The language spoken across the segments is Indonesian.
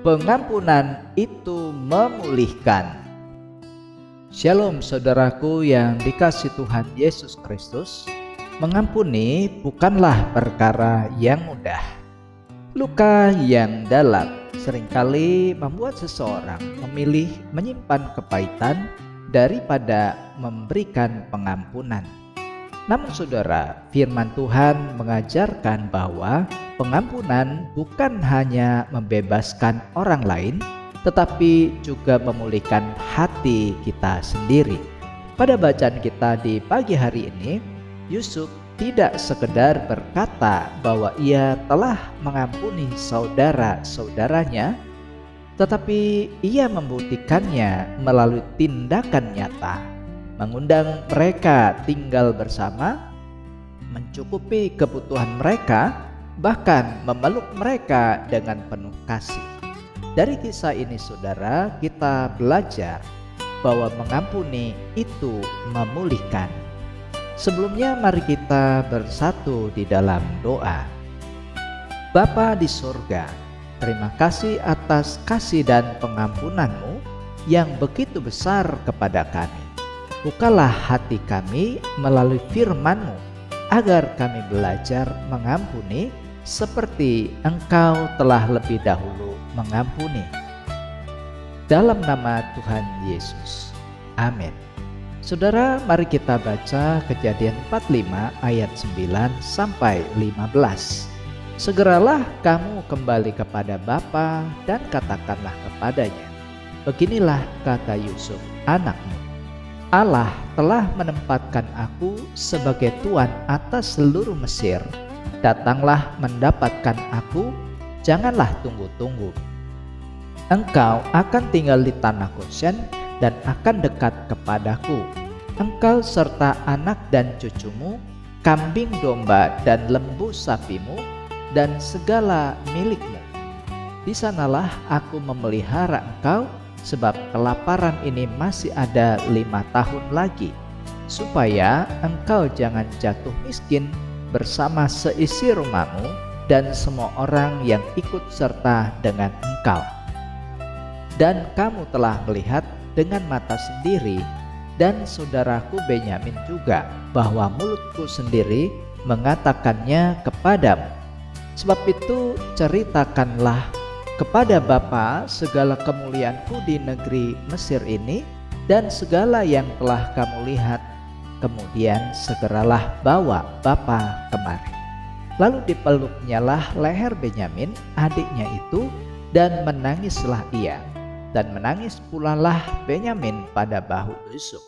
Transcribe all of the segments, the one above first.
pengampunan itu memulihkan. Shalom saudaraku yang dikasihi Tuhan Yesus Kristus. Mengampuni bukanlah perkara yang mudah. Luka yang dalam seringkali membuat seseorang memilih menyimpan kepahitan daripada memberikan pengampunan. Namun saudara, firman Tuhan mengajarkan bahwa pengampunan bukan hanya membebaskan orang lain, tetapi juga memulihkan hati kita sendiri. Pada bacaan kita di pagi hari ini, Yusuf tidak sekedar berkata bahwa ia telah mengampuni saudara-saudaranya, tetapi ia membuktikannya melalui tindakan nyata, mengundang mereka tinggal bersama, mencukupi kebutuhan mereka, bahkan memeluk mereka dengan penuh kasih. Dari kisah ini saudara, kita belajar bahwa mengampuni itu memulihkan. Sebelumnya mari kita bersatu di dalam doa. Bapa di surga, terima kasih atas kasih dan pengampunan-Mu yang begitu besar kepada kami. Bukalah hati kami melalui firman-Mu, agar kami belajar mengampuni seperti Engkau telah lebih dahulu mengampuni. Dalam nama Tuhan Yesus, amin. Saudara, mari kita baca Kejadian 45 ayat 9 sampai 15. Segeralah kamu kembali kepada bapa dan katakanlah kepadanya, beginilah kata Yusuf anakmu, Allah telah menempatkan aku sebagai tuan atas seluruh Mesir. Datanglah mendapatkan aku, janganlah tunggu-tunggu. Engkau akan tinggal di tanah Goshen dan akan dekat kepadaku. Engkau serta anak dan cucumu, kambing domba dan lembu sapimu, dan segala milikmu. Di sanalah aku memelihara engkau, sebab kelaparan ini masih ada 5 tahun lagi, supaya engkau jangan jatuh miskin bersama seisi rumahmu dan semua orang yang ikut serta dengan engkau. Dan kamu telah melihat dengan mata sendiri, dan saudaraku Benyamin juga, bahwa mulutku sendiri mengatakannya kepadamu. Sebab itu ceritakanlah kepada Bapa segala kemuliaanku di negeri Mesir ini dan segala yang telah kamu lihat. Kemudian segeralah bawa Bapa kemari. Lalu dipeluknyalah leher Benyamin adiknya itu, dan menangislah ia. Dan menangis pulalah Benyamin pada bahu Yusuf.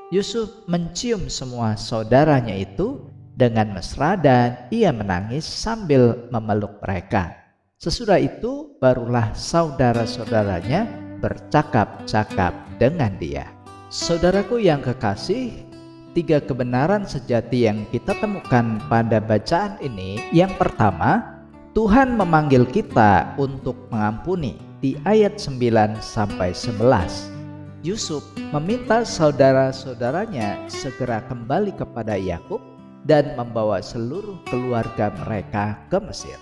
Yusuf mencium semua saudaranya itu dengan mesra, dan ia menangis sambil memeluk mereka. Sesudah itu barulah saudara-saudaranya bercakap-cakap dengan dia. Saudaraku yang kekasih, 3 kebenaran sejati yang kita temukan pada bacaan ini. Yang pertama, Tuhan memanggil kita untuk mengampuni di ayat 9 sampai 11. Yusuf meminta saudara-saudaranya segera kembali kepada Yakub dan membawa seluruh keluarga mereka ke Mesir.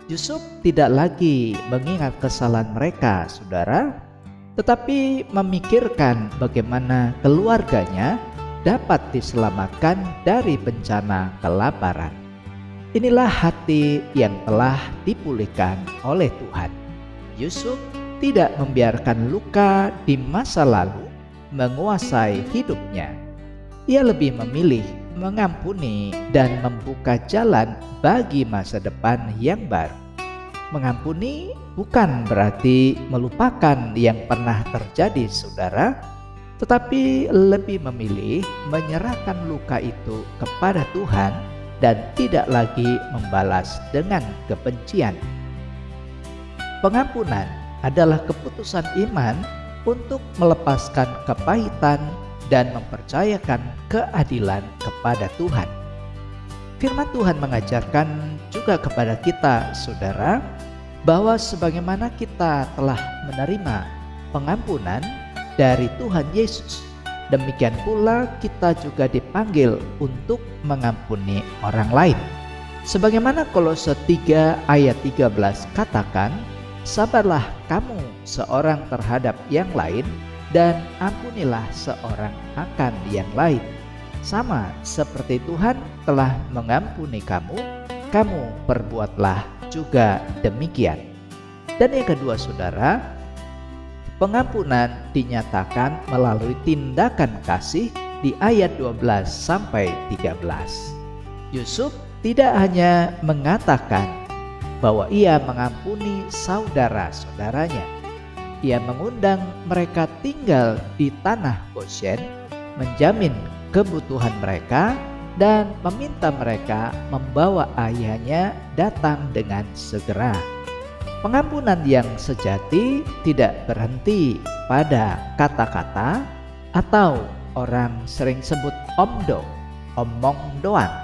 Yusuf tidak lagi mengingat kesalahan mereka, saudara, tetapi memikirkan bagaimana keluarganya dapat diselamatkan dari bencana kelaparan. Inilah hati yang telah dipulihkan oleh Tuhan. Yusuf tidak membiarkan luka di masa lalu menguasai hidupnya. Ia lebih memilih mengampuni dan membuka jalan bagi masa depan yang baru. Mengampuni bukan berarti melupakan yang pernah terjadi, saudara, tetapi lebih memilih menyerahkan luka itu kepada Tuhan dan tidak lagi membalas dengan kebencian. Pengampunan adalah keputusan iman untuk melepaskan kepahitan dan mempercayakan keadilan kepada Tuhan. Firman Tuhan mengajarkan juga kepada kita, saudara, bahwa sebagaimana kita telah menerima pengampunan dari Tuhan Yesus, demikian pula kita juga dipanggil untuk mengampuni orang lain. Sebagaimana Kolose 3 ayat 13 katakan, Sabarlah kamu seorang terhadap yang lain, dan ampunilah seorang akan yang lain. Sama seperti Tuhan telah mengampuni kamu, kamu perbuatlah juga demikian. Dan yang kedua saudara, pengampunan dinyatakan melalui tindakan kasih di ayat 12 sampai 13. Yusuf tidak hanya mengatakan bahwa ia mengampuni saudara-saudaranya. Ia mengundang mereka tinggal di tanah Goshen, menjamin kebutuhan mereka, dan meminta mereka membawa ayahnya datang dengan segera. Pengampunan yang sejati tidak berhenti pada kata-kata atau orang sering sebut omong doang.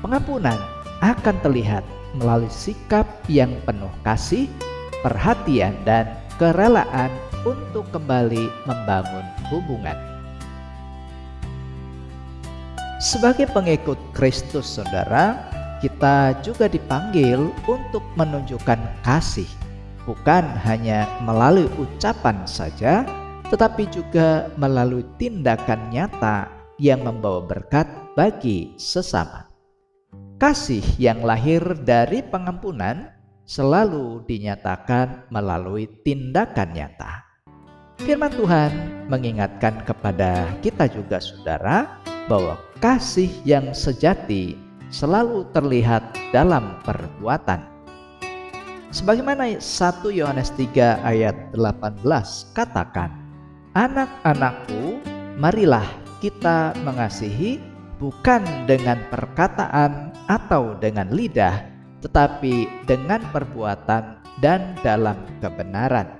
Pengampunan akan terlihat melalui sikap yang penuh kasih, perhatian, dan kerelaan untuk kembali membangun hubungan. Sebagai pengikut Kristus saudara, kita juga dipanggil untuk menunjukkan kasih, bukan hanya melalui ucapan saja, tetapi juga melalui tindakan nyata yang membawa berkat bagi sesama. Kasih yang lahir dari pengampunan selalu dinyatakan melalui tindakan nyata. Firman Tuhan mengingatkan kepada kita juga saudara, bahwa kasih yang sejati selalu terlihat dalam perbuatan. Sebagaimana 1 Yohanes 3 ayat 18 katakan, "Anak-anakku, marilah kita mengasihi bukan dengan perkataan atau dengan lidah, tetapi dengan perbuatan dan dalam kebenaran."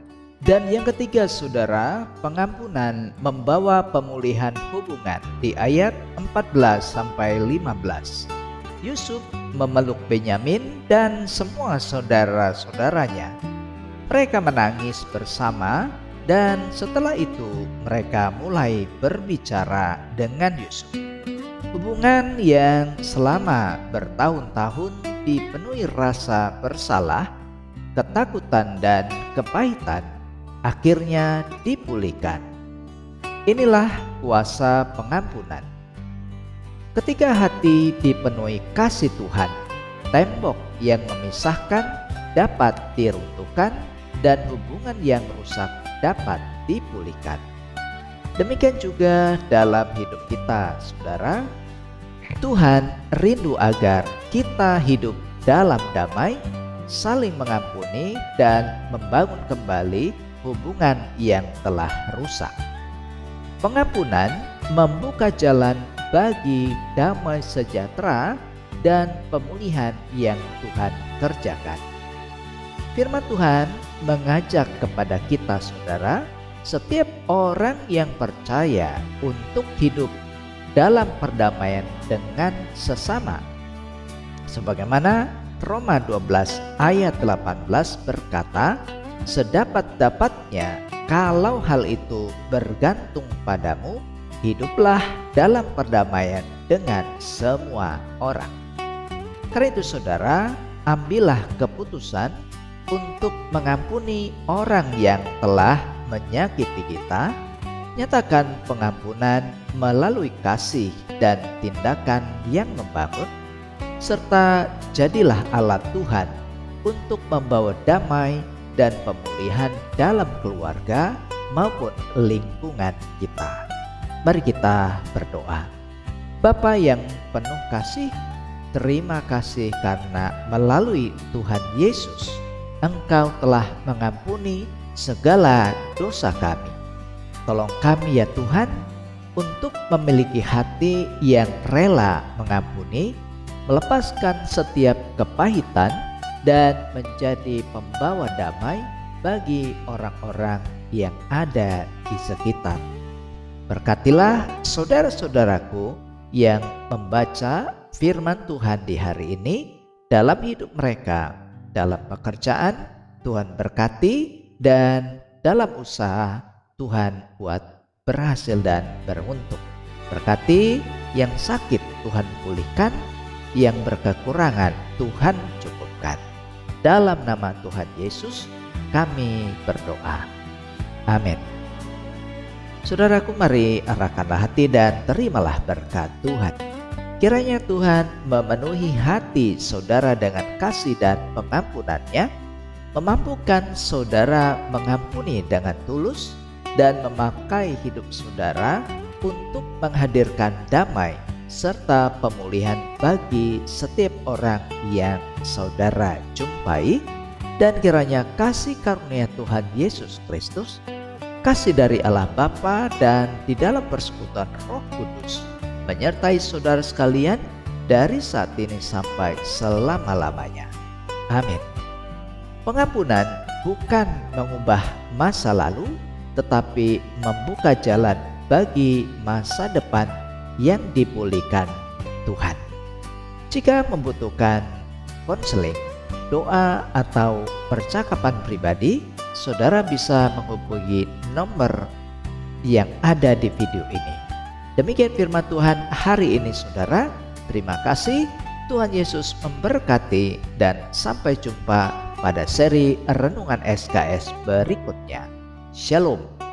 Dan yang ketiga saudara, pengampunan membawa pemulihan hubungan di ayat 14 sampai 15. Yusuf memeluk Benyamin dan semua saudara-saudaranya. Mereka menangis bersama, dan setelah itu mereka mulai berbicara dengan Yusuf. Hubungan yang selama bertahun-tahun dipenuhi rasa bersalah, ketakutan, dan kepahitan akhirnya dipulihkan. Inilah kuasa pengampunan. Ketika hati dipenuhi kasih Tuhan, tembok yang memisahkan dapat diruntuhkan dan hubungan yang rusak dapat dipulihkan. Demikian juga dalam hidup kita, saudara. Tuhan rindu agar kita hidup dalam damai, saling mengampuni, dan membangun kembali hubungan yang telah rusak. Pengampunan membuka jalan bagi damai sejahtera dan pemulihan yang Tuhan kerjakan. Firman Tuhan mengajak kepada kita saudara, setiap orang yang percaya untuk hidup dalam perdamaian dengan sesama. Sebagaimana Roma 12 ayat 18 berkata, "Sedapat-dapatnya kalau hal itu bergantung padamu, hiduplah dalam perdamaian dengan semua orang." Karena itu saudara, ambillah keputusan untuk mengampuni orang yang telah menyakiti kita. Nyatakan pengampunan melalui kasih dan tindakan yang membangun, serta jadilah alat Tuhan untuk membawa damai dan pemulihan dalam keluarga maupun lingkungan kita. Mari kita berdoa. Bapa yang penuh kasih, terima kasih karena melalui Tuhan Yesus Engkau telah mengampuni segala dosa kami. Tolong kami ya Tuhan, untuk memiliki hati yang rela mengampuni, melepaskan setiap kepahitan, dan menjadi pembawa damai bagi orang-orang yang ada di sekitar. Berkatilah saudara-saudaraku yang membaca firman Tuhan di hari ini dalam hidup mereka, dalam pekerjaan Tuhan berkati, dan dalam usaha Tuhan buat berhasil dan beruntung. Berkati yang sakit Tuhan pulihkan, yang berkekurangan Tuhan cukupkan. dalam nama Tuhan Yesus kami berdoa. Amin. Saudaraku, mari arahkanlah hati dan terimalah berkat Tuhan. Kiranya Tuhan memenuhi hati saudara dengan kasih dan pengampunan-Nya, memampukan saudara mengampuni dengan tulus, dan memakai hidup saudara untuk menghadirkan damai serta pemulihan bagi setiap orang yang saudara jumpai. Dan kiranya kasih karunia Tuhan Yesus Kristus, kasih dari Allah Bapa dan di dalam persekutuan Roh Kudus menyertai saudara sekalian dari saat ini sampai selama-lamanya. Amin. Pengampunan bukan mengubah masa lalu, tetapi membuka jalan bagi masa depan yang dipulihkan Tuhan. Jika membutuhkan konseling, doa, atau percakapan pribadi, saudara bisa menghubungi nomor yang ada di video ini. Demikian firman Tuhan hari ini, saudara. Terima kasih, Tuhan Yesus memberkati, dan sampai jumpa pada seri Renungan SKS berikutnya. Shalom.